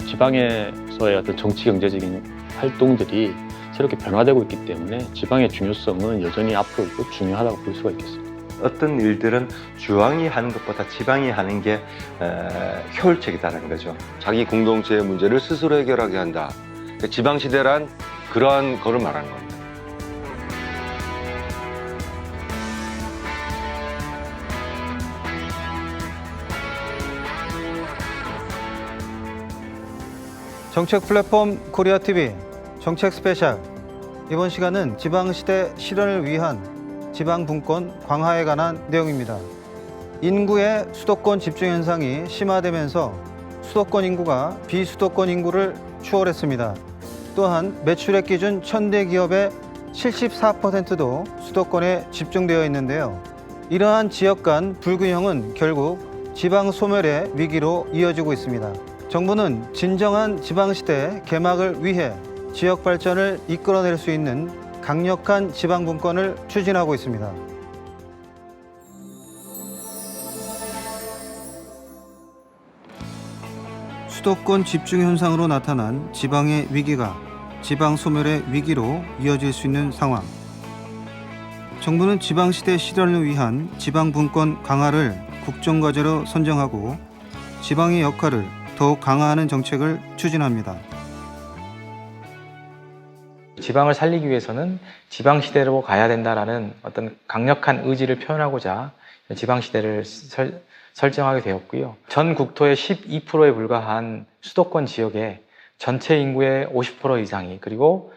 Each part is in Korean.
지방에서의 어떤 정치 경제적인 활동들이 새롭게 변화되고 있기 때문에 지방의 중요성은 여전히 앞으로도 중요하다고 볼 수가 있겠습니다. 어떤 일들은 중앙이 하는 것보다 지방이 하는 게 효율적이다는 거죠. 자기 공동체의 문제를 스스로 해결하게 한다. 그러니까 지방시대란 그러한 거를 말하는 겁니다. 정책 플랫폼 코리아TV 정책 스페셜. 이번 시간은 지방시대 실현을 위한 지방분권 강화에 관한 내용입니다. 인구의 수도권 집중 현상이 심화되면서 수도권 인구가 비수도권 인구를 추월했습니다. 또한 매출액 기준 1000대 기업의 74%도 수도권에 집중되어 있는데요. 이러한 지역 간 불균형은 결국 지방 소멸의 위기로 이어지고 있습니다. 정부는 진정한 지방시대 개막을 위해 지역 발전을 이끌어낼 수 있는 강력한 지방분권을 추진하고 있습니다. 수도권 집중 현상으로 나타난 지방의 위기가 지방 소멸의 위기로 이어질 수 있는 상황. 정부는 지방시대 실현을 위한 지방분권 강화를 국정과제로 선정하고 지방의 역할을 더욱 강화하는 정책을 추진합니다. 지방을 살리기 위해서는 지방시대로 가야 된다라는 어떤 강력한 의지를 표현하고자 지방시대를 설정하게 되었고요. 전 국토의 12%에 불과한 수도권 지역의 전체 인구의 50% 이상이, 그리고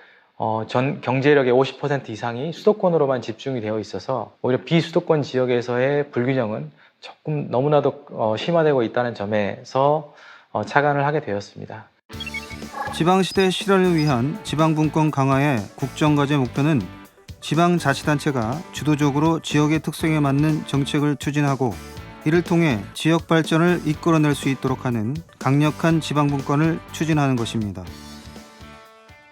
전 경제력의 50% 이상이 수도권으로만 집중이 되어 있어서 오히려 비수도권 지역에서의 불균형은 조금 너무나도 심화되고 있다는 점에서 착안을 하게 되었습니다. 지방시대 실현을 위한 지방분권 강화의 국정과제 목표는 지방자치단체가 주도적으로 지역의 특성에 맞는 정책을 추진하고 이를 통해 지역 발전을 이끌어낼 수 있도록 하는 강력한 지방분권을 추진하는 것입니다.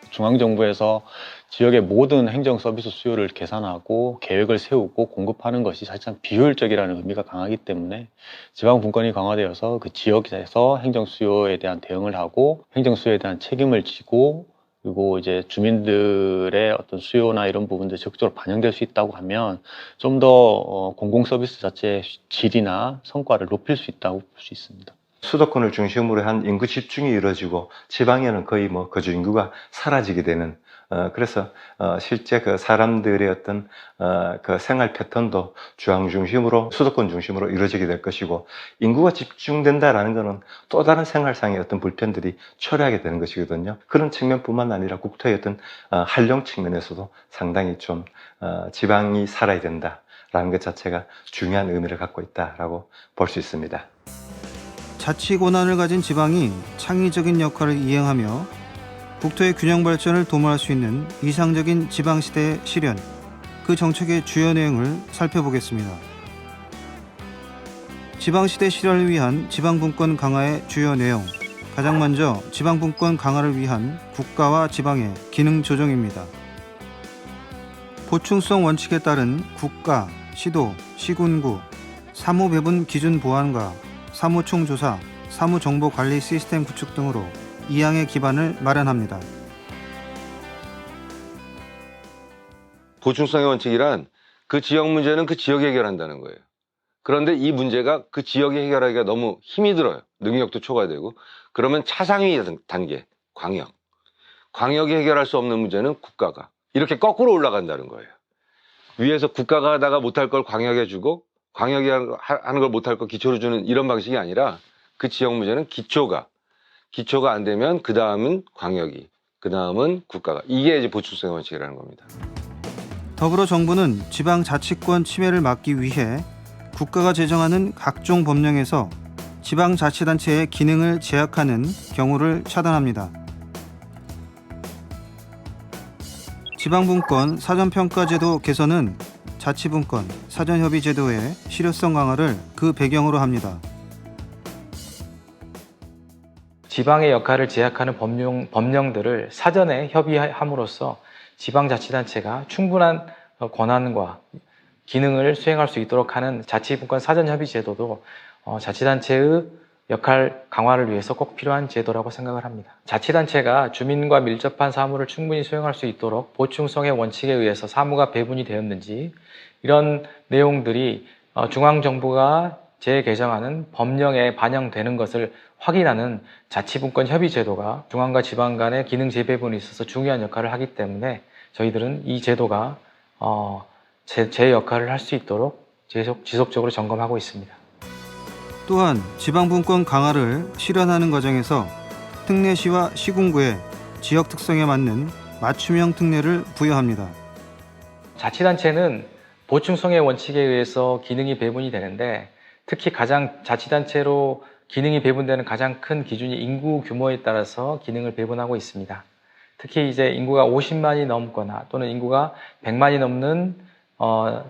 중앙정부에서 지역의 모든 행정 서비스 수요를 계산하고 계획을 세우고 공급하는 것이 사실상 비효율적이라는 의미가 강하기 때문에 지방 분권이 강화되어서 그 지역에서 행정 수요에 대한 대응을 하고 행정 수요에 대한 책임을 지고 그리고 이제 주민들의 어떤 수요나 이런 부분들이 적극적으로 반영될 수 있다고 하면 좀 더 공공 서비스 자체의 질이나 성과를 높일 수 있다고 볼 수 있습니다. 수도권을 중심으로 한 인구 집중이 이루어지고 지방에는 거의 거주 인구가 사라지게 되는 그래서 실제 그 사람들의 어떤 그 생활 패턴도 중앙 중심으로 수도권 중심으로 이루어지게 될 것이고 인구가 집중된다라는 것은 또 다른 생활상의 어떤 불편들이 초래하게 되는 것이거든요. 그런 측면뿐만 아니라 국토의 어떤 활용 측면에서도 상당히 좀 지방이 살아야 된다라는 것 자체가 중요한 의미를 갖고 있다라고 볼 수 있습니다. 자치 권한을 가진 지방이 창의적인 역할을 이행하며 국토의 균형 발전을 도모할 수 있는 이상적인 지방시대의 실현, 그 정책의 주요 내용을 살펴보겠습니다. 지방시대 실현을 위한 지방분권 강화의 주요 내용. 가장 먼저 지방분권 강화를 위한 국가와 지방의 기능 조정입니다. 보충성 원칙에 따른 국가, 시도, 시군구, 사무배분 기준 보완과 사무총조사, 사무정보관리 시스템 구축 등으로 이양의 기반을 마련합니다. 보충성의 원칙이란 그 지역 문제는 그 지역이 해결한다는 거예요. 그런데 이 문제가 그 지역이 해결하기가 너무 힘이 들어요. 능력도 초과되고. 그러면 차상위 단계, 광역. 광역이 해결할 수 없는 문제는 국가가. 이렇게 거꾸로 올라간다는 거예요. 위에서 국가가 하다가 못할 걸 광역이 해주고 광역이 하는 걸 못할 걸 기초로 주는 이런 방식이 아니라 그 지역 문제는 기초가 안 되면 그 다음은 광역이, 그 다음은 국가가. 이게 이제 보충성의 원칙이라는 겁니다. 더불어 정부는 지방자치권 침해를 막기 위해 국가가 제정하는 각종 법령에서 지방자치단체의 기능을 제약하는 경우를 차단합니다. 지방분권 사전평가제도 개선은 자치분권 사전협의제도의 실효성 강화를 그 배경으로 합니다. 지방의 역할을 제약하는 법령들을 사전에 협의함으로써 지방자치단체가 충분한 권한과 기능을 수행할 수 있도록 하는 자치분권 사전협의제도도 자치단체의 역할 강화를 위해서 꼭 필요한 제도라고 생각을 합니다. 자치단체가 주민과 밀접한 사무를 충분히 수행할 수 있도록 보충성의 원칙에 의해서 사무가 배분이 되었는지, 이런 내용들이 중앙정부가 재개정하는 법령에 반영되는 것을 확인하는 자치분권 협의제도가 중앙과 지방 간의 기능 재배분에 있어서 중요한 역할을 하기 때문에 저희들은 이 제도가 제 역할을 할 수 있도록 지속적으로 점검하고 있습니다. 또한 지방분권 강화를 실현하는 과정에서 특례시와 시군구에 지역 특성에 맞는 맞춤형 특례를 부여합니다. 자치단체는 보충성의 원칙에 의해서 기능이 배분이 되는데, 특히 가장 자치단체로 기능이 배분되는 가장 큰 기준이 인구 규모에 따라서 기능을 배분하고 있습니다. 특히 이제 인구가 50만이 넘거나 또는 인구가 100만이 넘는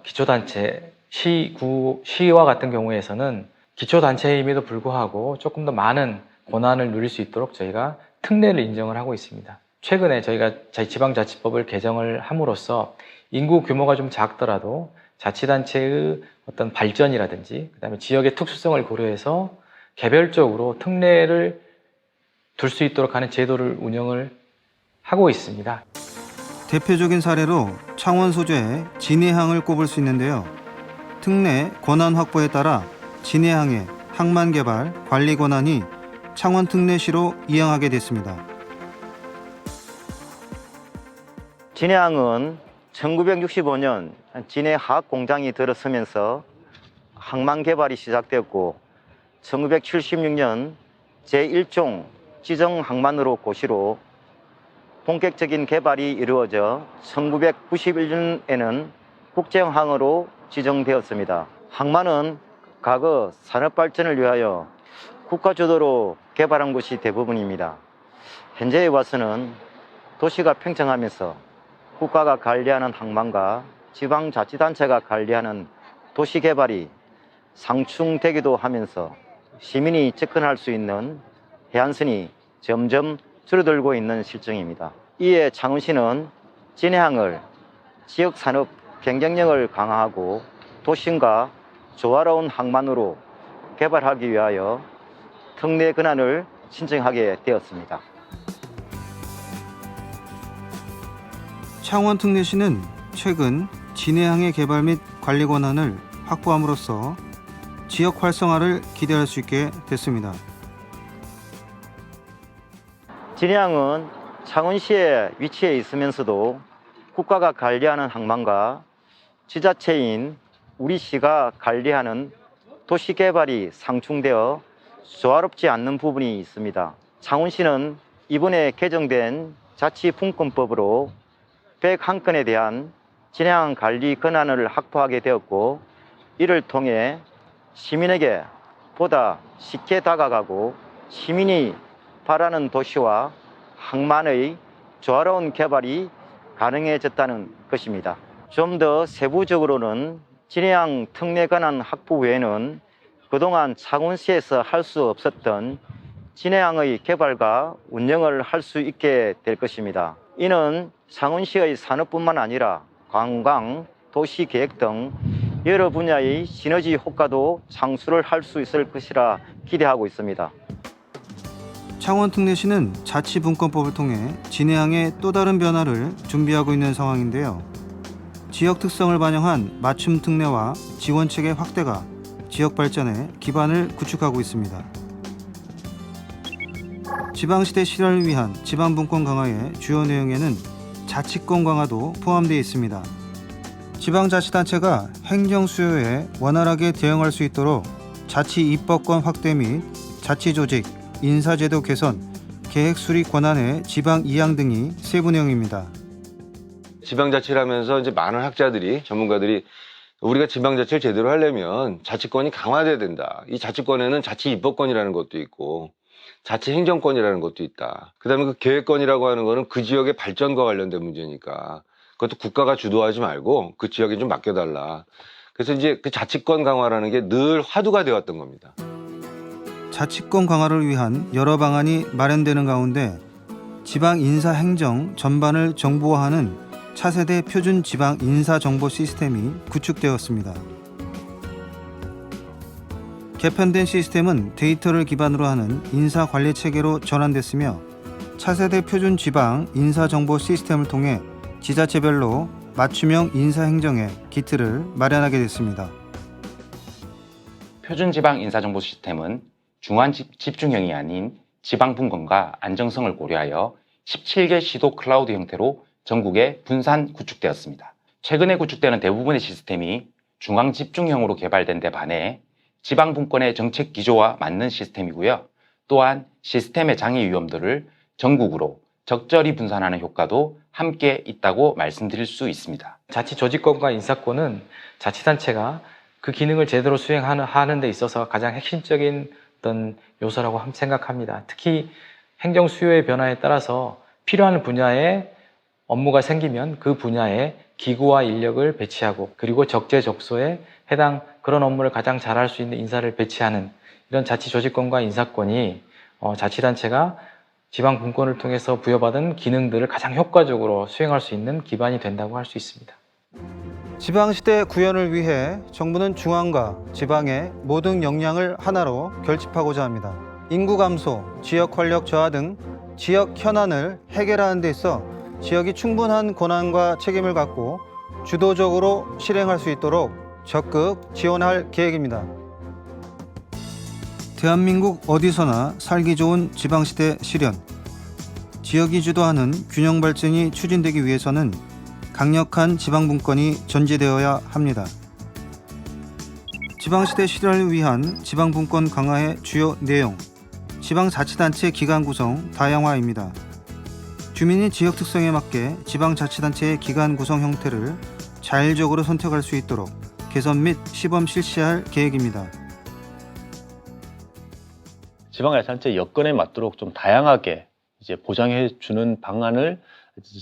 기초단체, 시와 같은 경우에서는 기초단체임에도 불구하고 조금 더 많은 권한을 누릴 수 있도록 저희가 특례를 인정을 하고 있습니다. 최근에 저희가 지방자치법을 개정을 함으로써 인구 규모가 좀 작더라도 자치단체의 어떤 발전이라든지 그다음에 지역의 특수성을 고려해서 개별적으로 특례를 둘 수 있도록 하는 제도를 운영을 하고 있습니다. 대표적인 사례로 창원 소재의 진해항을 꼽을 수 있는데요. 특례 권한 확보에 따라 진해항의 항만 개발 관리 권한이 창원 특례시로 이양하게 됐습니다. 진해항은 1965년 진해화학 공장이 들어서면서 항만 개발이 시작되었고 1976년 제1종 지정 항만으로 고시로 본격적인 개발이 이루어져 1991년에는 국제항으로 지정되었습니다. 항만은 과거 산업 발전을 위하여 국가 주도로 개발한 곳이 대부분입니다. 현재에 와서는 도시가 팽창하면서 국가가 관리하는 항만과 지방자치단체가 관리하는 도시 개발이 상충되기도 하면서 시민이 접근할 수 있는 해안선이 점점 줄어들고 있는 실정입니다. 이에 창원시는 진해항을 지역산업 경쟁력을 강화하고 도심과 조화로운 항만으로 개발하기 위하여 특례 권한을 신청하게 되었습니다. 창원 특례시는 최근 진해항의 개발 및 관리 권한을 확보함으로써 지역 활성화를 기대할 수 있게 됐습니다. 진해항은 창원시에 위치해 있으면서도 국가가 관리하는 항만과 지자체인 우리 시가 관리하는 도시 개발이 상충되어 조화롭지 않는 부분이 있습니다. 창원시는 이번에 개정된 자치분권법으로 101건에 대한 진해항 관리 권한을 확보하게 되었고, 이를 통해 시민에게 보다 쉽게 다가가고 시민이 바라는 도시와 항만의 조화로운 개발이 가능해졌다는 것입니다. 좀 더 세부적으로는 진해항 특례 권한 확보 외에는 그동안 창원시에서 할 수 없었던 진해항의 개발과 운영을 할 수 있게 될 것입니다. 이는 창원시의 산업뿐만 아니라 관광, 도시계획 등 여러 분야의 시너지 효과도 창출을 할 수 있을 것이라 기대하고 있습니다. 창원 특례시는 자치분권법을 통해 진해항의 또 다른 변화를 준비하고 있는 상황인데요. 지역 특성을 반영한 맞춤 특례와 지원책의 확대가 지역 발전에 기반을 구축하고 있습니다. 지방시대 실현을 위한 지방분권 강화의 주요 내용에는 자치권 강화도 포함되어 있습니다. 지방자치단체가 행정 수요에 원활하게 대응할 수 있도록 자치 입법권 확대 및 자치조직, 인사제도 개선, 계획 수립 권한의 지방 이양 등이 세부 내용입니다. 지방자치를 하면서 이제 많은 학자들이, 전문가들이 우리가 지방자치를 제대로 하려면 자치권이 강화돼야 된다. 이 자치권에는 자치 입법권이라는 것도 있고 자치 행정권이라는 것도 있다. 그다음에 그 계획권이라고 하는 거는 그 지역의 발전과 관련된 문제니까 그것도 국가가 주도하지 말고 그 지역에 좀 맡겨달라. 그래서 이제 그 자치권 강화라는 게 늘 화두가 되었던 겁니다. 자치권 강화를 위한 여러 방안이 마련되는 가운데 지방 인사 행정 전반을 정보화하는 차세대 표준 지방 인사 정보 시스템이 구축되었습니다. 개편된 시스템은 데이터를 기반으로 하는 인사 관리 체계로 전환됐으며 차세대 표준 지방 인사 정보 시스템을 통해 지자체별로 맞춤형 인사 행정의 기틀을 마련하게 됐습니다. 표준지방 인사정보 시스템은 중앙 집중형이 아닌 지방 분권과 안정성을 고려하여 17개 시도 클라우드 형태로 전국에 분산 구축되었습니다. 최근에 구축되는 대부분의 시스템이 중앙 집중형으로 개발된 데 반해 지방 분권의 정책 기조와 맞는 시스템이고요. 또한 시스템의 장애 위험들을 전국으로 적절히 분산하는 효과도 함께 있다고 말씀드릴 수 있습니다. 자치 조직권과 인사권은 자치단체가 그 기능을 제대로 수행하는 데 있어서 가장 핵심적인 어떤 요소라고 생각합니다. 특히 행정 수요의 변화에 따라서 필요한 분야에 업무가 생기면 그 분야에 기구와 인력을 배치하고 그리고 적재적소에 해당 그런 업무를 가장 잘할 수 있는 인사를 배치하는 이런 자치 조직권과 인사권이 자치단체가 지방 분권을 통해서 부여받은 기능들을 가장 효과적으로 수행할 수 있는 기반이 된다고 할 수 있습니다. 지방시대 구현을 위해 정부는 중앙과 지방의 모든 역량을 하나로 결집하고자 합니다. 인구 감소, 지역 활력 저하 등 지역 현안을 해결하는 데 있어 지역이 충분한 권한과 책임을 갖고 주도적으로 실행할 수 있도록 적극 지원할 계획입니다. 대한민국 어디서나 살기 좋은 지방시대 실현. 지역이 주도하는 균형 발전이 추진되기 위해서는 강력한 지방분권이 전제되어야 합니다. 지방시대 실현을 위한 지방분권 강화의 주요 내용. 지방자치단체 기관 구성 다양화입니다. 주민이 지역 특성에 맞게 지방자치단체의 기관 구성 형태를 자율적으로 선택할 수 있도록 개선 및 시범 실시할 계획입니다. 지방자치단체 여건에 맞도록 좀 다양하게 이제 보장해 주는 방안을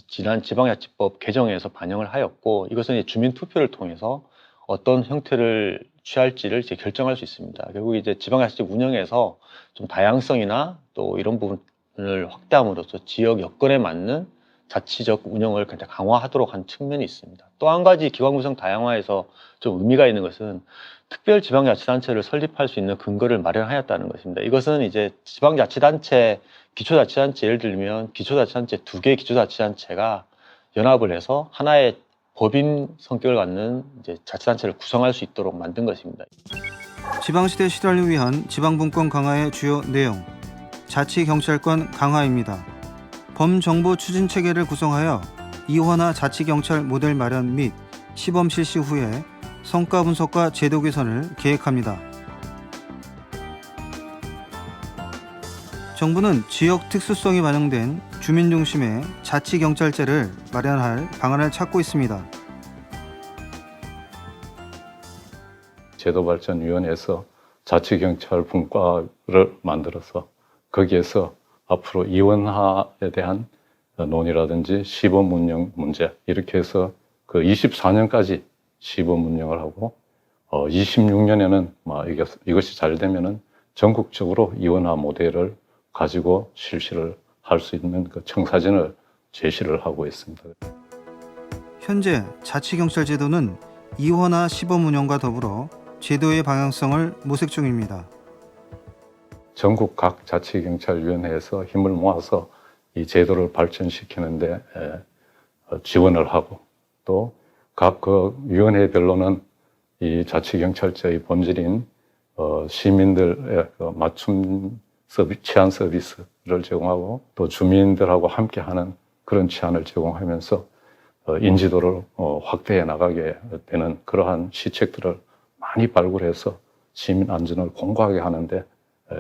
지난 지방자치법 개정에서 반영을 하였고, 이것은 이제 주민 투표를 통해서 어떤 형태를 취할지를 이제 결정할 수 있습니다. 결국 이제 지방자치 운영에서 좀 다양성이나 또 이런 부분을 확대함으로써 지역 여건에 맞는 자치적 운영을 굉장히 강화하도록 한 측면이 있습니다. 또 한 가지 기관 구성 다양화에서 좀 의미가 있는 것은 특별 지방자치단체를 설립할 수 있는 근거를 마련하였다는 것입니다. 이것은 이제 지방자치단체, 기초자치단체, 예를 들면 기초자치단체 2개의 기초자치단체가 연합을 해서 하나의 법인 성격을 갖는 이제 자치단체를 구성할 수 있도록 만든 것입니다. 지방시대 실현을 위한 지방분권 강화의 주요 내용. 자치경찰권 강화입니다. 범정보 추진 체계를 구성하여 이원화 자치경찰 모델 마련 및 시범 실시 후에 성과 분석과 제도 개선을 계획합니다. 정부는 지역 특수성이 반영된 주민 중심의 자치경찰제를 마련할 방안을 찾고 있습니다. 제도발전위원회에서 자치경찰 분과를 만들어서 거기에서 앞으로 이원화에 대한 논의라든지 시범 운영 문제 이렇게 해서 그 24년까지 시범 운영을 하고 26년에는 이것이 잘 되면은 전국적으로 이원화 모델을 가지고 실시를 할 수 있는 그 청사진을 제시를 하고 있습니다. 현재 자치경찰 제도는 이원화 시범 운영과 더불어 제도의 방향성을 모색 중입니다. 전국 각 자치경찰위원회에서 힘을 모아서 이 제도를 발전시키는데 지원을 하고 또 각 그 위원회별로는 이 자치경찰제의 본질인 시민들의 그 맞춤 치안 서비스를 제공하고 또 주민들하고 함께하는 그런 치안을 제공하면서 인지도를 확대해 나가게 되는 그러한 시책들을 많이 발굴해서 시민 안전을 공고하게 하는데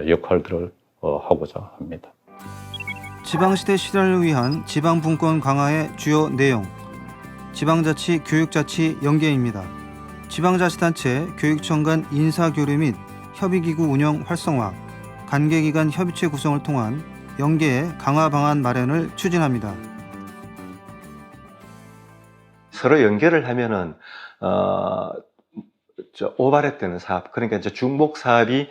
역할들을 하고자 합니다. 지방시대 실현을 위한 지방분권 강화의 주요 내용. 지방자치 교육자치 연계입니다. 지방자치단체 교육청 간 인사교류 및 협의기구 운영 활성화, 관계기관 협의체 구성을 통한 연계의 강화 방안 마련을 추진합니다. 서로 연결을 하면은 오버랩되는 사업, 그러니까 이제 중복 사업이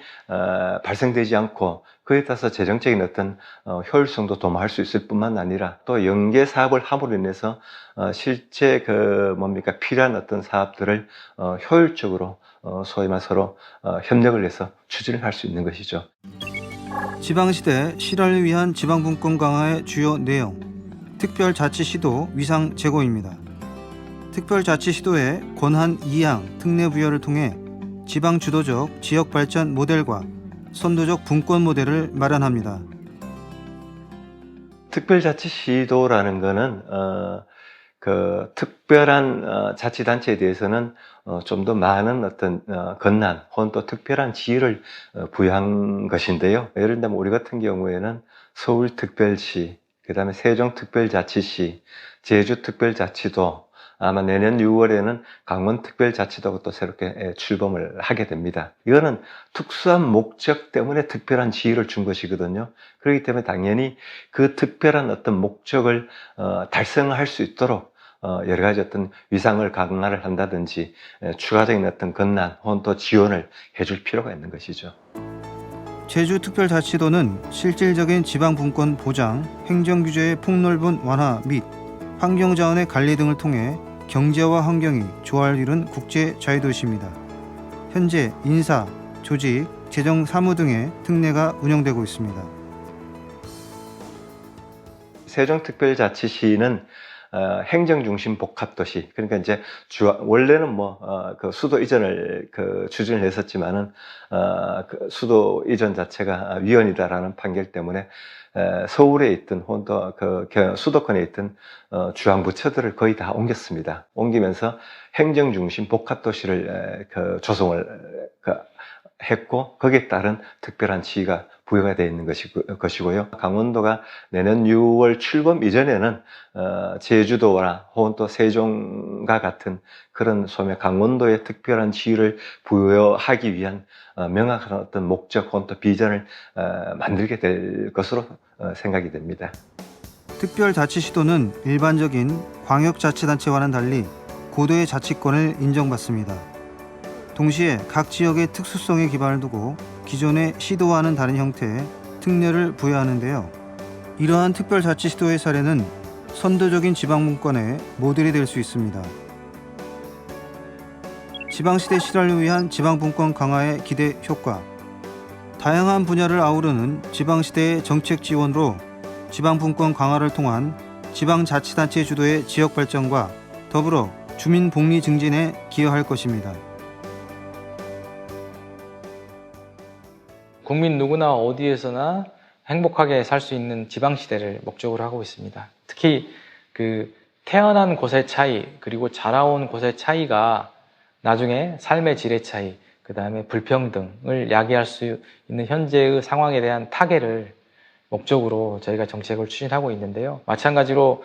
발생되지 않고 그에 따라서 재정적인 어떤 효율성도 도모할 수 있을 뿐만 아니라 또 연계 사업을 함으로 인해서 실제 필요한 어떤 사업들을 효율적으로 소위 말 서로 협력을 해서 추진을 할 수 있는 것이죠. 지방시대 실현을 위한 지방분권 강화의 주요 내용, 특별자치시도 위상 제고입니다. 특별자치시도의 권한 이양 특례 부여를 통해 지방주도적 지역발전 모델과 선도적 분권 모델을 마련합니다. 특별자치시도라는 것은 특별한 자치단체에 대해서는 좀 더 많은 어떤 권한 혹은 또 특별한 지위를 부여한 것인데요. 예를 들면 우리 같은 경우에는 서울특별시, 그 다음에 세종특별자치시, 제주특별자치도, 아마 내년 6월에는 강원특별자치도가 또 새롭게 출범을 하게 됩니다. 이거는 특수한 목적 때문에 특별한 지위를 준 것이거든요. 그렇기 때문에 당연히 그 특별한 어떤 목적을 달성할 수 있도록 여러 가지 어떤 위상을 강화를 한다든지 추가적인 어떤 권한 혹은 또 지원을 해줄 필요가 있는 것이죠. 제주특별자치도는 실질적인 지방분권 보장, 행정규제의 폭넓은 완화 및 환경자원의 관리 등을 통해 경제와 환경이 조화를 이룬 국제 자유도시입니다. 현재 인사, 조직, 재정 사무 등의 특례가 운영되고 있습니다. 세종특별자치시는 행정중심 복합도시, 그러니까 이제 원래는 수도 이전을 추진을 했었지만은 수도 이전 자체가 위헌이다라는 판결 때문에 서울에 있던 혹은 또 수도권에 있던 중앙부처들을 거의 다 옮겼습니다. 옮기면서 행정중심 복합도시를 조성을 했고 거기에 따른 특별한 지위가 부여가 되어 있는 것이고요. 강원도가 내년 6월 출범 이전에는 제주도나 혹은 또 세종과 같은 그런 소매 강원도의 특별한 지위를 부여하기 위한 명확한 어떤 목적 혹은 또 비전을 만들게 될 것으로 생각이 됩니다. 특별자치시도는 일반적인 광역자치단체와는 달리 고도의 자치권을 인정받습니다. 동시에 각 지역의 특수성에 기반을 두고 기존의 시도와는 다른 형태의 특례를 부여하는데요. 이러한 특별자치시도의 사례는 선도적인 지방분권의 모델이 될 수 있습니다. 지방시대 실현을 위한 지방분권 강화의 기대 효과. 다양한 분야를 아우르는 지방시대의 정책 지원으로 지방분권 강화를 통한 지방자치단체 주도의 지역발전과 더불어 주민복리 증진에 기여할 것입니다. 국민 누구나 어디에서나 행복하게 살 수 있는 지방시대를 목적으로 하고 있습니다. 특히 태어난 곳의 차이, 그리고 자라온 곳의 차이가 나중에 삶의 질의 차이, 그 다음에 불평등을 야기할 수 있는 현재의 상황에 대한 타개를 목적으로 저희가 정책을 추진하고 있는데요. 마찬가지로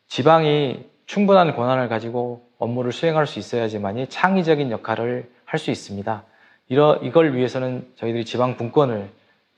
지방이 충분한 권한을 가지고 업무를 수행할 수 있어야지만이 창의적인 역할을 할 수 있습니다. 이걸 위해서는 저희들이 지방분권을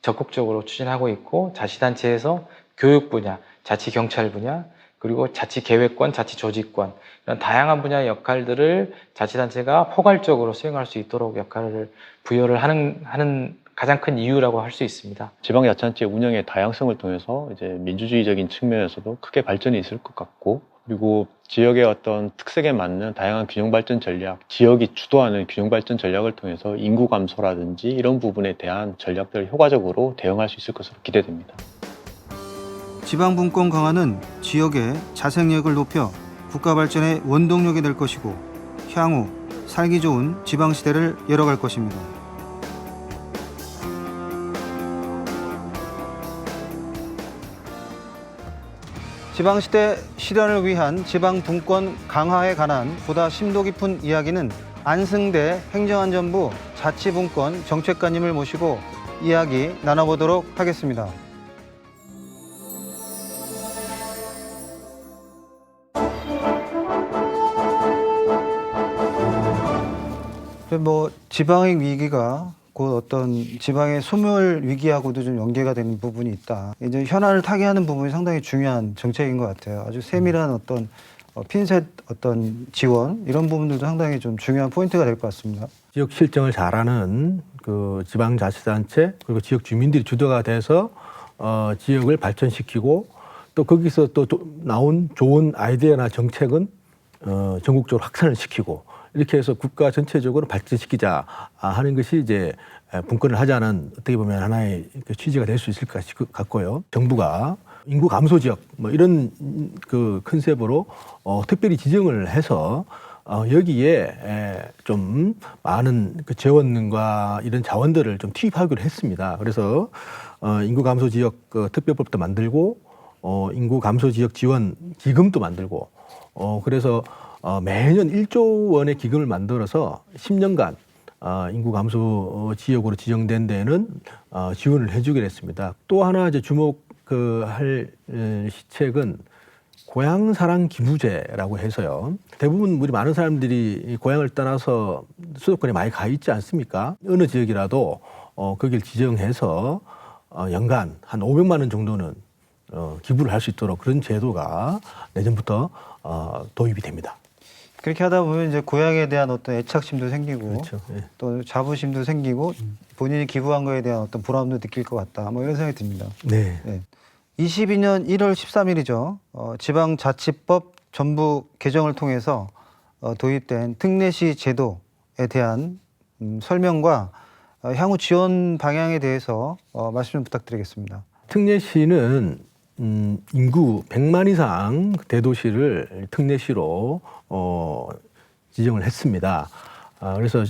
적극적으로 추진하고 있고, 자치단체에서 교육 분야, 자치경찰 분야, 그리고 자치계획권, 자치조직권, 이런 다양한 분야의 역할들을 자치단체가 포괄적으로 수행할 수 있도록 역할을 부여를 하는 가장 큰 이유라고 할 수 있습니다. 지방자치단체 운영의 다양성을 통해서 이제 민주주의적인 측면에서도 크게 발전이 있을 것 같고, 그리고 지역의 어떤 특색에 맞는 다양한 균형발전 전략, 지역이 주도하는 균형발전 전략을 통해서 인구 감소라든지 이런 부분에 대한 전략들을 효과적으로 대응할 수 있을 것으로 기대됩니다. 지방분권 강화는 지역의 자생력을 높여 국가 발전의 원동력이 될 것이고, 향후 살기 좋은 지방시대를 열어갈 것입니다. 지방시대 실현을 위한 지방분권 강화에 관한 보다 심도 깊은 이야기는 안승대 행정안전부 자치분권 정책관님을 모시고 이야기 나눠보도록 하겠습니다. 지방의 위기가 곧 어떤 지방의 소멸 위기하고도 좀 연계가 되는 부분이 있다. 이제 현안을 타개하는 부분이 상당히 중요한 정책인 것 같아요. 아주 세밀한 어떤 핀셋 어떤 지원 이런 부분들도 상당히 좀 중요한 포인트가 될 것 같습니다. 지역 실정을 잘하는 그 지방자치단체 그리고 지역 주민들이 주도가 돼서 지역을 발전시키고 또 거기서 또 나온 좋은 아이디어나 정책은 전국적으로 확산을 시키고 이렇게 해서 국가 전체적으로 발전시키자 하는 것이 이제 분권을 하자는 어떻게 보면 하나의 그 취지가 될 수 있을 것 같고요. 정부가 인구 감소 지역 뭐 이런 그 컨셉으로 특별히 지정을 해서 여기에 좀 많은 그 재원과 이런 자원들을 좀 투입하기로 했습니다. 그래서 인구 감소 지역 그 특별법도 만들고 인구 감소 지역 지원 기금도 만들고 그래서 매년 1조 원의 기금을 만들어서 10년간 인구 감소 지역으로 지정된 데는 지원을 해주기로 했습니다. 또 하나 이제 주목할 시책은 고향 사랑 기부제라고 해서요. 대부분 우리 많은 사람들이 고향을 떠나서 수도권에 많이 가 있지 않습니까? 어느 지역이라도 거길 지정해서 연간 한 500만 원 정도는 기부를 할 수 있도록 그런 제도가 내년부터 도입이 됩니다. 그렇게 하다 보면 이제 고향에 대한 어떤 애착심도 생기고 그렇죠. 예. 또 자부심도 생기고 본인이 기부한 거에 대한 어떤 보람도 느낄 것 같다. 뭐 이런 생각이 듭니다. 네. 네. 22년 1월 13일이죠. 지방자치법 전부 개정을 통해서 도입된 특례시 제도에 대한 설명과 향후 지원 방향에 대해서 말씀 좀 부탁드리겠습니다. 특례시는 인구 100만 이상 대도시를 특례시로 지정을 했습니다. 그래서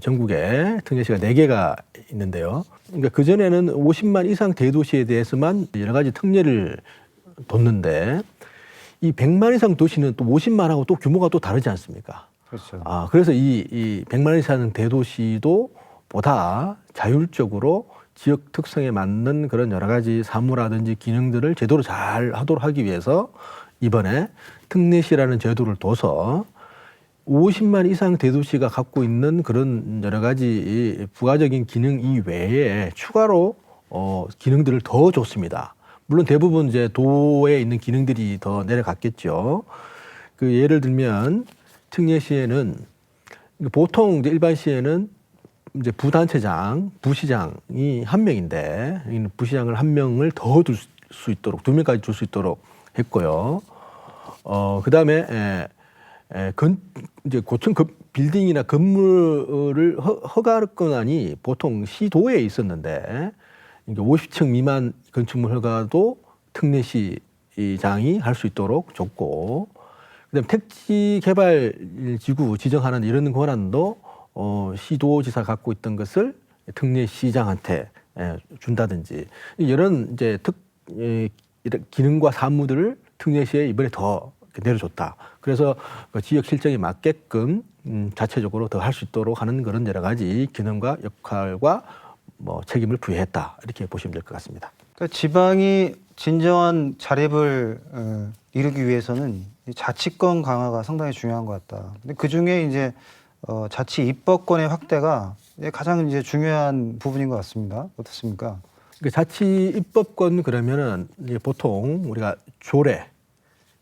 전국에 특례시가 4개가 있는데요. 그러니까 그전에는 50만 이상 대도시에 대해서만 여러 가지 특례를 뒀는데 이 100만 이상 도시는 또 50만하고 또 규모가 또 다르지 않습니까? 그렇죠. 그래서 이 100만 이상 대도시도 보다 자율적으로 지역 특성에 맞는 그런 여러 가지 사무라든지 기능들을 제대로 잘 하도록 하기 위해서 이번에 특례시라는 제도를 둬서 50만 이상 대도시가 갖고 있는 그런 여러 가지 부가적인 기능 이외에 추가로 기능들을 더 줬습니다. 물론 대부분 이제 도에 있는 기능들이 더 내려갔겠죠. 그 예를 들면 특례시에는 보통 이제 일반 시에는 이제 부단체장, 부시장이 한 명인데 부시장을 한 명을 더 둘 수 있도록 2명까지 줄 수 있도록 했고요. 그 다음에 이제 고층 빌딩이나 건물을 허가 권한이 보통 시도에 있었는데 50층 미만 건축물 허가도 특례시장이 할 수 있도록 줬고, 그다음에 택지 개발 지구 지정하는 이런 권한도 시도지사 갖고 있던 것을 특례시장한테 준다든지 이런 이제 기능과 사무들을 특례시에 이번에 더 내려줬다. 그래서 그 지역 실정에 맞게끔 자체적으로 더 할 수 있도록 하는 그런 여러 가지 기능과 역할과 뭐 책임을 부여했다. 이렇게 보시면 될 것 같습니다. 그러니까 지방이 진정한 자립을 이루기 위해서는 자치권 강화가 상당히 중요한 것 같다. 근데 그 중에 이제 자치 입법권의 확대가 가장 이제 중요한 부분인 것 같습니다. 어떻습니까? 자치 입법권 그러면은 이제 보통 우리가 조례,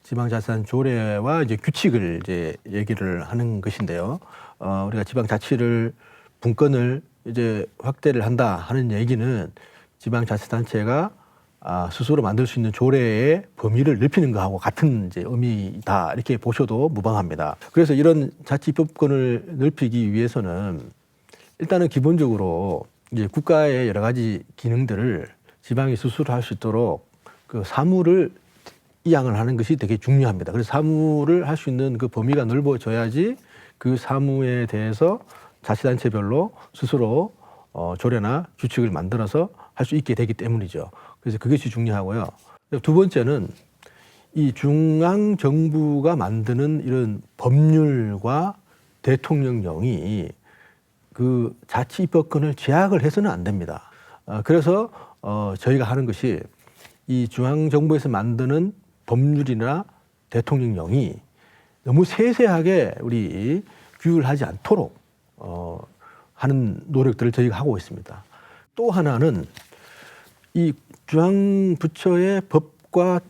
지방자치단 조례와 이제 규칙을 이제 얘기를 하는 것인데요. 우리가 지방자치를 분권을 이제 확대를 한다 하는 얘기는 지방자치단체가 스스로 만들 수 있는 조례의 범위를 넓히는 것하고 같은 이제 의미다 이렇게 보셔도 무방합니다. 그래서 이런 자치 입법권을 넓히기 위해서는 일단은 기본적으로 이제 국가의 여러 가지 기능들을 지방이 스스로 할 수 있도록 그 사무를 이양을 하는 것이 되게 중요합니다. 그래서 사무를 할 수 있는 그 범위가 넓어져야지 그 사무에 대해서 자치단체별로 스스로 조례나 규칙을 만들어서 할 수 있게 되기 때문이죠. 그래서 그것이 중요하고요. 두 번째는 이 중앙 정부가 만드는 이런 법률과 대통령령이 그 자치 입법권을 제약을 해서는 안 됩니다. 그래서 저희가 하는 것이 이 중앙 정부에서 만드는 법률이나 대통령령이 너무 세세하게 우리 규율을 하지 않도록 하는 노력들을 저희가 하고 있습니다. 또 하나는 이 중앙부처의 법과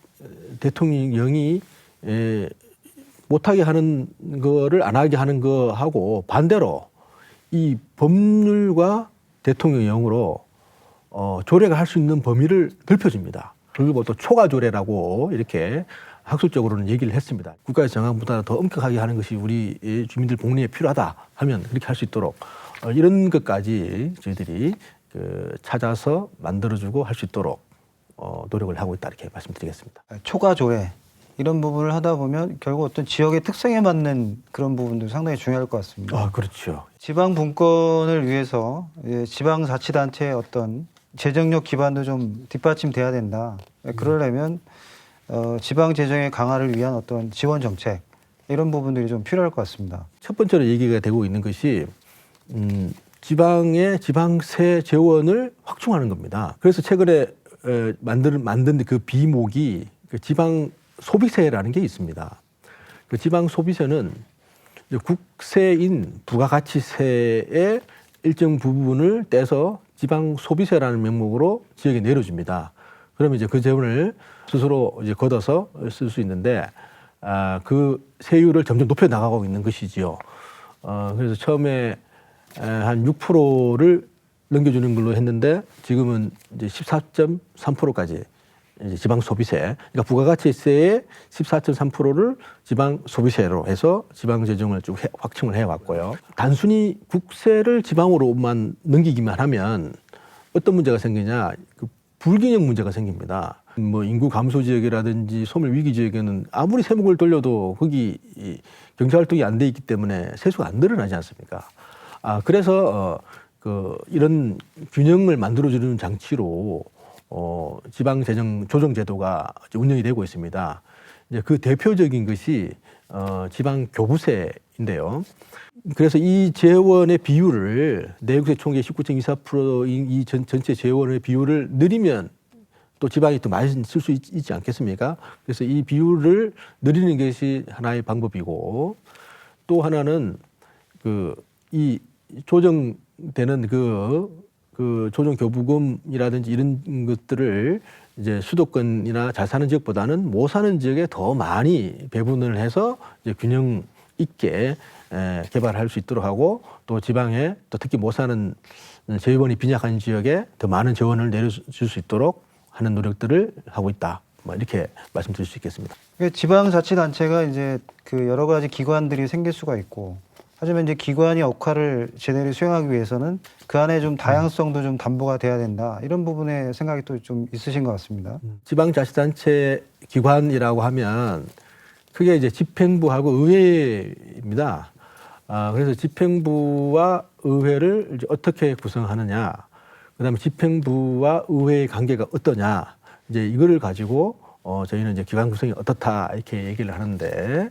대통령령이 못하게 하는 거를 안 하게 하는 거하고 반대로 이 법률과 대통령령으로 조례가 할 수 있는 범위를 넓혀줍니다. 그리고 또 초과 조례라고 이렇게 학술적으로는 얘기를 했습니다. 국가의 정황보다 더 엄격하게 하는 것이 우리 주민들 복리에 필요하다 하면 그렇게 할 수 있도록 이런 것까지 저희들이 찾아서 만들어주고 할 수 있도록 노력을 하고 있다 이렇게 말씀드리겠습니다. 초과 조례 이런 부분을 하다 보면 결국 어떤 지역의 특성에 맞는 그런 부분도 상당히 중요할 것 같습니다. 그렇죠. 지방 분권을 위해서 지방자치단체의 어떤 재정력 기반도 좀 뒷받침돼야 된다. 그러려면 지방 재정의 강화를 위한 어떤 지원 정책 이런 부분들이 좀 필요할 것 같습니다. 첫 번째로 얘기가 되고 있는 것이 지방의 지방세 재원을 확충하는 겁니다. 그래서 최근에 만든 그 비목이 그 지방 소비세라는 게 있습니다. 그 지방 소비세는 국세인 부가가치세의 일정 부분을 떼서 지방 소비세라는 명목으로 지역에 내려줍니다. 그러면 이제 그 재원을 스스로 이제 걷어서 쓸 수 있는데 그 세율을 점점 높여 나가고 있는 것이지요. 그래서 처음에 한 6%를 넘겨주는 걸로 했는데 지금은 이제 14.3%까지 이제 지방 소비세, 그러니까 부가가치세의 14.3%를 지방 소비세로 해서 지방 재정을 쭉 확충을 해왔고요. 단순히 국세를 지방으로만 넘기기만 하면 어떤 문제가 생기냐, 그 불균형 문제가 생깁니다. 뭐 인구 감소 지역이라든지 소멸 위기 지역에는 아무리 세목을 돌려도 거기 경제 활동이 안 돼 있기 때문에 세수가 안 늘어나지 않습니까? 그래서 이런 균형을 만들어주는 장치로 지방재정 조정제도가 운영이 되고 있습니다. 이제 그 대표적인 것이 지방교부세인데요. 그래서 이 재원의 비율을 내국세 총계 19.24%인 이 전체 재원의 비율을 늘리면 또 지방이 또 많이 쓸 수 있지 않겠습니까? 그래서 이 비율을 늘리는 것이 하나의 방법이고, 또 하나는 이 조정되는 그 조정교부금이라든지 이런 것들을 이제 수도권이나 잘 사는 지역보다는 못 사는 지역에 더 많이 배분을 해서 이제 균형 있게 개발할 수 있도록 하고, 또 지방에 또 특히 못 사는 재원이 빈약한 지역에 더 많은 재원을 내려줄 수 있도록 하는 노력들을 하고 있다. 이렇게 말씀드릴 수 있겠습니다. 지방자치단체가 이제 그 여러 가지 기관들이 생길 수가 있고, 하지만 이제 기관이 역할을 제대로 수행하기 위해서는 그 안에 좀 다양성도 좀 담보가 돼야 된다. 이런 부분에 생각이 또 좀 있으신 것 같습니다. 지방자치단체 기관이라고 하면 크게 이제 집행부하고 의회입니다. 그래서 집행부와 의회를 이제 어떻게 구성하느냐, 그다음에 집행부와 의회의 관계가 어떠냐, 이제 이거를 가지고 저희는 이제 기관 구성이 어떻다 이렇게 얘기를 하는데,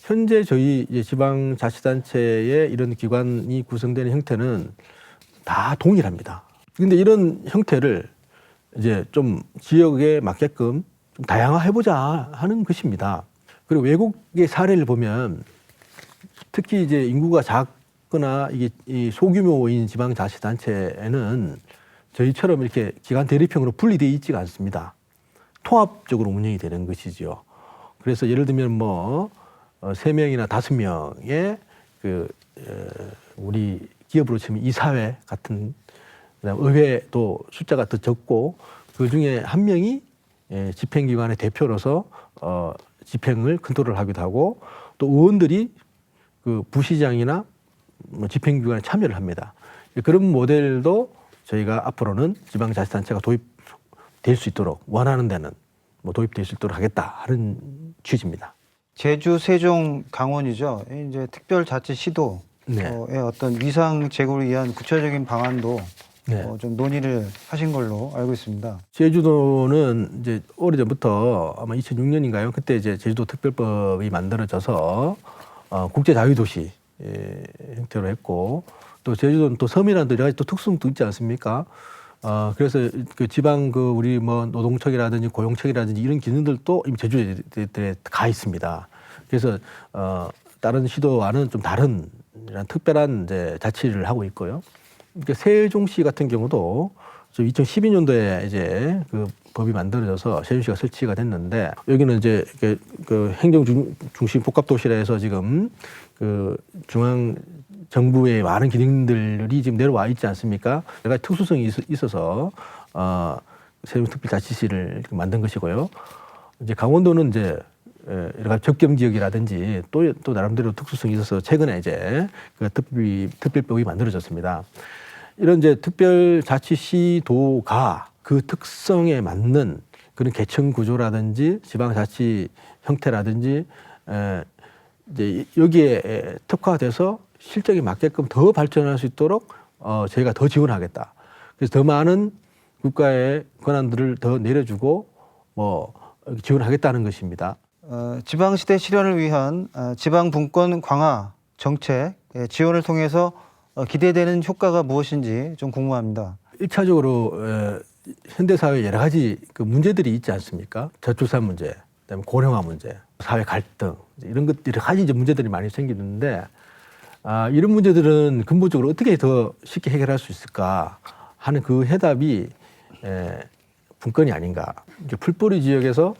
현재 저희 이제 지방자치단체의 이런 기관이 구성되는 형태는 다 동일합니다. 그런데 이런 형태를 이제 좀 지역에 맞게끔 좀 다양화해보자 하는 것입니다. 그리고 외국의 사례를 보면 특히 이제 인구가 작거나 이게 이 소규모인 지방자치단체에는 저희처럼 이렇게 기관 대립형으로 분리되어 있지가 않습니다. 통합적으로 운영이 되는 것이죠. 그래서 예를 들면 뭐 3명이나 5명의 우리 기업으로 치면 이사회 같은, 그다음 의회도 숫자가 더 적고, 그 중에 한 명이 집행기관의 대표로서 집행을 컨트롤하기도 하고, 또 의원들이 그 부시장이나 뭐 집행기관에 참여를 합니다. 그런 모델도 저희가 앞으로는 지방자치단체가 도입될 수 있도록, 원하는 데는 뭐 도입될 수 있도록 하겠다 하는 취지입니다. 제주, 세종, 강원이죠. 이제 특별자치시도의 어떤 위상 제고를 위한 구체적인 방안도 좀 논의를 하신 걸로 알고 있습니다. 제주도는 이제 오래전부터 아마 2006년인가요? 그때 이제 제주도 특별법이 만들어져서 국제자유도시 형태로 했고, 또 제주도는 또 섬이라는 또 여러 가지 또 특성도 있지 않습니까? 그래서 그 지방 우리 뭐 노동청이라든지 고용청이라든지 이런 기능들도 이미 제주도에 가 있습니다. 그래서 다른 시도와는 좀 다른 이런 특별한 이제 자치를 하고 있고요. 그러니까 세종시 같은 경우도 2012년도에 이제 그 법이 만들어져서 세종시가 설치가 됐는데 여기는 이제 그 행정 중심 복합 도시라 해서 지금 그 중앙 정부의 많은 기능들이 지금 내려와 있지 않습니까? 여러 가지 특수성이 있어서 세종특별자치시를 만든 것이고요. 이제 강원도는 이제 여러 가지 접경 지역이라든지 또 나름대로 특수성이 있어서 최근에 이제 그 특별법이 만들어졌습니다. 이런 이제 특별자치시도가 그 특성에 맞는 그런 계층 구조라든지 지방자치 형태라든지 이제 여기에 특화돼서 실적에 맞게끔 더 발전할 수 있도록 저희가 더 지원하겠다. 그래서 더 많은 국가의 권한들을 더 내려주고 지원하겠다는 것입니다. 지방시대 실현을 위한 지방분권 강화 정책 지원을 통해서 기대되는 효과가 무엇인지 좀 궁금합니다. 1차적으로 현대사회에 여러 가지 그 문제들이 있지 않습니까? 저출산 문제, 그다음에 고령화 문제, 사회 갈등 이런 것들이 여러 가지 이제 문제들이 많이 생기는데 이런 문제들은 근본적으로 어떻게 더 쉽게 해결할 수 있을까 하는 그 해답이 분권이 아닌가. 이제 풀뿌리 지역에서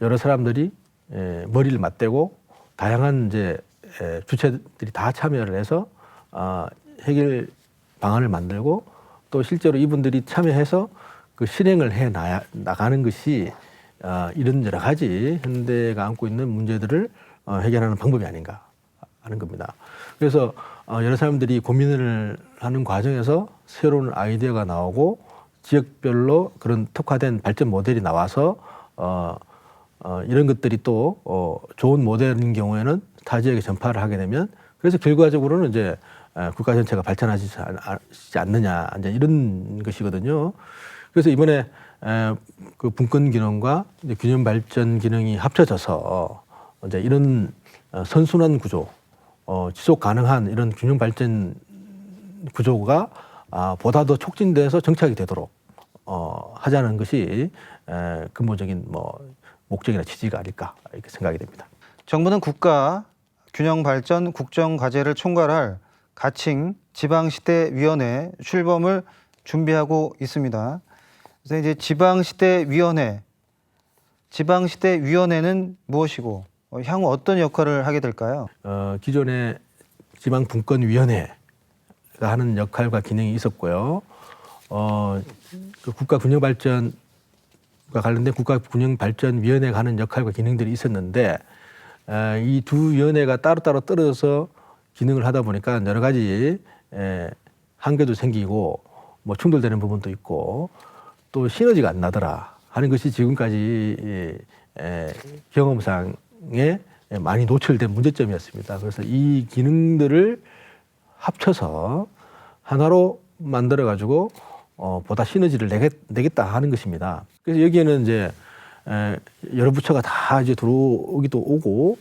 여러 사람들이 머리를 맞대고 다양한 이제 주체들이 다 참여를 해서 해결 방안을 만들고 또 실제로 이분들이 참여해서 그 실행을 해 나가는 것이 이런 여러 가지 현대가 안고 있는 문제들을 해결하는 방법이 아닌가 하는 겁니다. 그래서 여러 사람들이 고민을 하는 과정에서 새로운 아이디어가 나오고 지역별로 그런 특화된 발전 모델이 나와서 이런 것들이 또 좋은 모델인 경우에는 타 지역에 전파를 하게 되면 그래서 결과적으로는 이제 국가 전체가 발전하지 않느냐 이제 이런 것이거든요. 그래서 이번에 그 분권 기능과 균형 발전 기능이 합쳐져서 이제 이런 선순환 구조, 지속 가능한 이런 균형 발전 구조가 보다 더 촉진돼서 정착이 되도록 하자는 것이 근본적인 목적이나 취지가 아닐까 이렇게 생각이 됩니다. 정부는 국가 균형 발전 국정 과제를 총괄할 가칭 지방시대위원회 출범을 준비하고 있습니다. 그래서 이제 지방시대위원회는 무엇이고 향후 어떤 역할을 하게 될까요? 기존의 지방분권위원회가 하는 역할과 기능이 있었고요. 그 국가 균형 발전과 관련된 국가 균형 발전위원회가 하는 역할과 기능들이 있었는데 이 두 위원회가 따로따로 떨어져서 기능을 하다 보니까 여러 가지 한계도 생기고 충돌되는 부분도 있고 또 시너지가 안 나더라 하는 것이 지금까지 경험상에 많이 노출된 문제점이었습니다. 그래서 이 기능들을 합쳐서 하나로 만들어 가지고 보다 시너지를 내겠다 하는 것입니다. 그래서 여기에는 이제 여러 부처가 다 이제 들어오기도 오고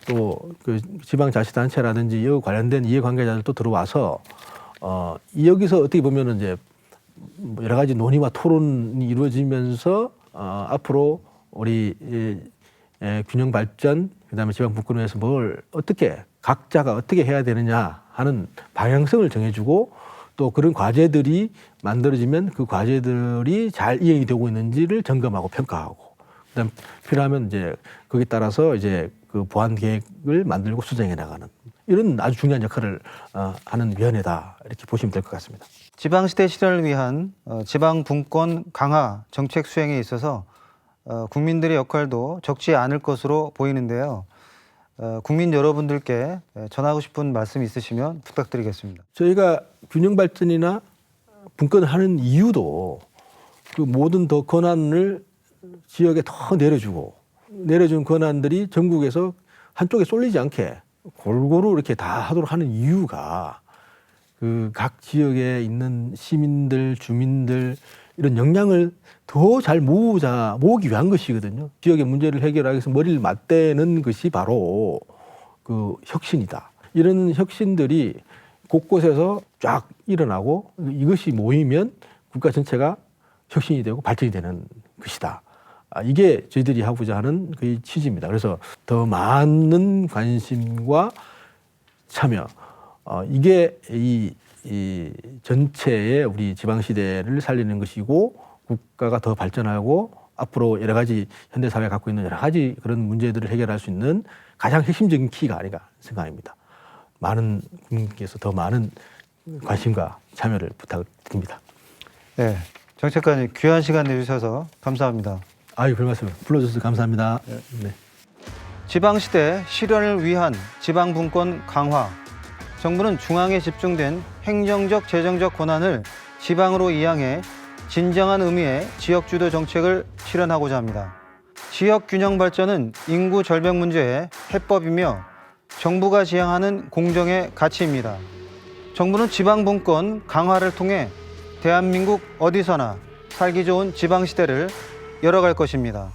또 그 지방자치단체라든지 이와 관련된 이해관계자들도 들어와서 여기서 어떻게 보면은 이제 여러 가지 논의와 토론이 이루어지면서 앞으로 우리 균형 발전 그다음에 지방분권에서 뭘 어떻게 각자가 어떻게 해야 되느냐 하는 방향성을 정해주고 또 그런 과제들이 만들어지면 그 과제들이 잘 이행이 되고 있는지를 점검하고 평가하고 그다음 필요하면 이제 거기에 따라서 이제 그 보완 계획을 만들고 수정해 나가는 이런 아주 중요한 역할을 하는 위원회다 이렇게 보시면 될 것 같습니다. 지방시대 실현을 위한 지방분권 강화 정책 수행에 있어서 국민들의 역할도 적지 않을 것으로 보이는데요. 국민 여러분들께 전하고 싶은 말씀 있으시면 부탁드리겠습니다. 저희가 균형 발전이나 분권을 하는 이유도 그 모든 더 권한을 지역에 더 내려준 권한들이 전국에서 한쪽에 쏠리지 않게 골고루 이렇게 다 하도록 하는 이유가 그 각 지역에 있는 시민들, 주민들 이런 역량을 더 잘 모으기 위한 것이거든요. 지역의 문제를 해결하기 위해서 머리를 맞대는 것이 바로 그 혁신이다. 이런 혁신들이 곳곳에서 쫙 일어나고 이것이 모이면 국가 전체가 혁신이 되고 발전이 되는 것이다. 이게 저희들이 하고자 하는 그 취지입니다. 그래서 더 많은 관심과 참여, 이게 이 이 전체의 우리 지방시대를 살리는 것이고 국가가 더 발전하고 앞으로 여러 가지 현대사회가 갖고 있는 여러 가지 그런 문제들을 해결할 수 있는 가장 핵심적인 키가 아닌가 생각합니다. 많은 국민께서 더 많은 관심과 참여를 부탁드립니다. 네, 정책관님 귀한 시간 내주셔서 감사합니다. 아유, 별말씀. 불러주셔서 감사합니다. 네. 지방시대 실현을 위한 지방분권 강화. 정부는 중앙에 집중된 행정적, 재정적 권한을 지방으로 이양해 진정한 의미의 지역주도 정책을 실현하고자 합니다. 지역 균형 발전은 인구 절벽 문제의 해법이며 정부가 지향하는 공정의 가치입니다. 정부는 지방분권 강화를 통해 대한민국 어디서나 살기 좋은 지방시대를 열어갈 것입니다.